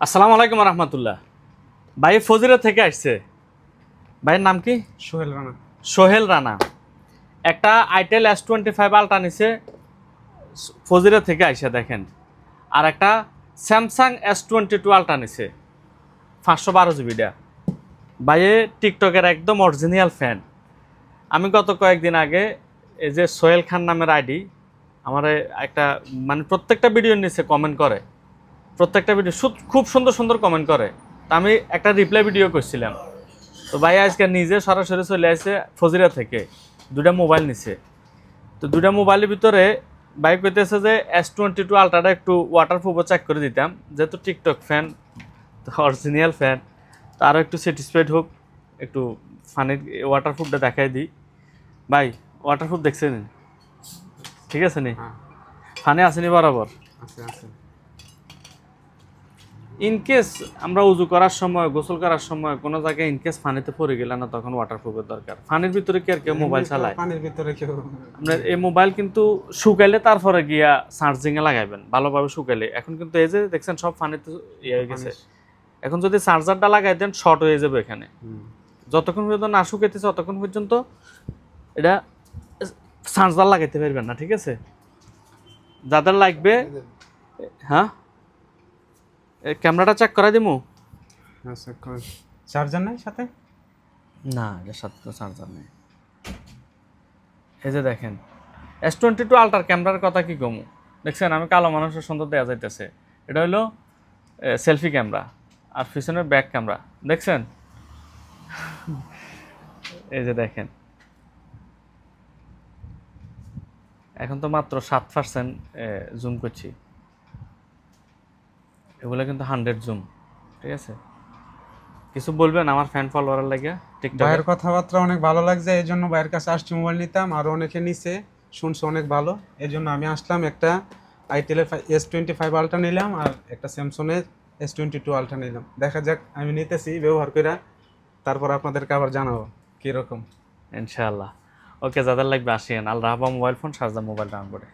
আসসালামু আলাইকুম রহমতুল্লাহ। ভাই ফজিরা থেকে আসছে। ভাইয়ের নাম কি? সোহেল রানা। সোহেল রানা। একটা আইটেল S25 আলট্রা নিছে ফজিরা থেকে আইসা দেখেন। আর একটা স্যামসাং S22 আলট্রা নিছে 512 জিবিটা। ভাইয়ে টিকটকের একদম অরিজিনাল ফ্যান। আমি গত কয়েকদিন আগে এই যে সোহেল খান নামের আইডি আমার একটা মানে প্রত্যেকটা ভিডিওর নিচে কমেন্ট করে, প্রত্যেকটা ভিডিও খুব সুন্দর সুন্দর কমেন্ট করে। তা আমি একটা রিপ্লাই ভিডিও করছিলাম। তো ভাই আজকে নিজে সরাসরি চলে আসছে ফজিরা থেকে, দুটা মোবাইল নিছে। তো দুটা মোবাইলের ভিতরে ভাই কইতেছে যে S22 আলট্রাটা একটু ওয়াটারপ্রুফও চেক করে দিতাম, যেহেতু টিকটক ফ্যান, অরিজিনাল ফ্যান, তো আরও একটু স্যাটিসফাইড হোক, একটু ফানির ওয়াটারপ্রুফটা দেখাই দিই। ভাই ওয়াটারপ্রুফ দেখছেন? ঠিক আছে নি? ফানি আসেনি বরাবর? আছে আছে। ইনকেস আমরা উজু করার সময়, গোসল করার সময় কোনো জায়গায় ইনকেস পানিতে পড়ে গেলে না, তখন ওয়াটারপ্রুফের দরকার। পানির ভিতরে কি আর কেউ মোবাইল চালায়? পানির ভিতরে কেউ আপনার এই মোবাইল কিন্তু শুকাইলে তারপরে গিয়া চার্জিংয়ে লাগাইবেন, ভালোভাবে শুকাইলে। এখন কিন্তু এই যে দেখছেন সব পানিতে ইয়ে হয়ে গেছে। এখন যদি চার্জারটা লাগাই দেন শর্ট হয়ে যাবে এখানে। যতক্ষণ পর্যন্ত না শুকাইতেছে ততক্ষণ পর্যন্ত এটা চার্জার লাগাইতে পারবেন না, ঠিক আছে? যাদের লাগবে, হ্যাঁ ক্যামেরাটা চেক করা দিমু? আচ্ছা, চার্জার নাই সাথে? না, এর সাথে তো চার্জার নেই। এই যে দেখেন S22 আলট্রার ক্যামেরার কথা কি কমু, দেখছেন? আমি কালো মানুষের সুন্দর দেওয়া যাইতেছে। এটা হলো সেলফি ক্যামেরা, আর পিছনের ব্যাক ক্যামেরা, দেখছেন? এই যে দেখেন, এখন তো মাত্র 7% জুম করছি। এগুলো কিন্তু 100 জুম, ঠিক আছে? কিছু বলবেন আমার ফ্যান ফলোয়ারের লাগে? ভাইয়ের কথাবার্তা অনেক ভালো লাগছে, এই জন্য ভাইয়ের কাছে আসছি মোবাইল নিতাম। আর অনেকে নিছে, শুনছে অনেক ভালো, এই জন্য আমি আসলাম। একটা আইটেলের S25 আলট্রা নিলাম আর একটা স্যামসংয়ের S22 আলট্রা নিলাম। দেখা যাক, আমি নিতেছি ব্যবহার করে, তারপর আপনাদেরকে আবার জানাবো কীরকম। ইনশাআল্লাহ। ওকে, যাদের লাগবে আসেন। Al Rahaba mobile phone, Sharjah mobile down করে।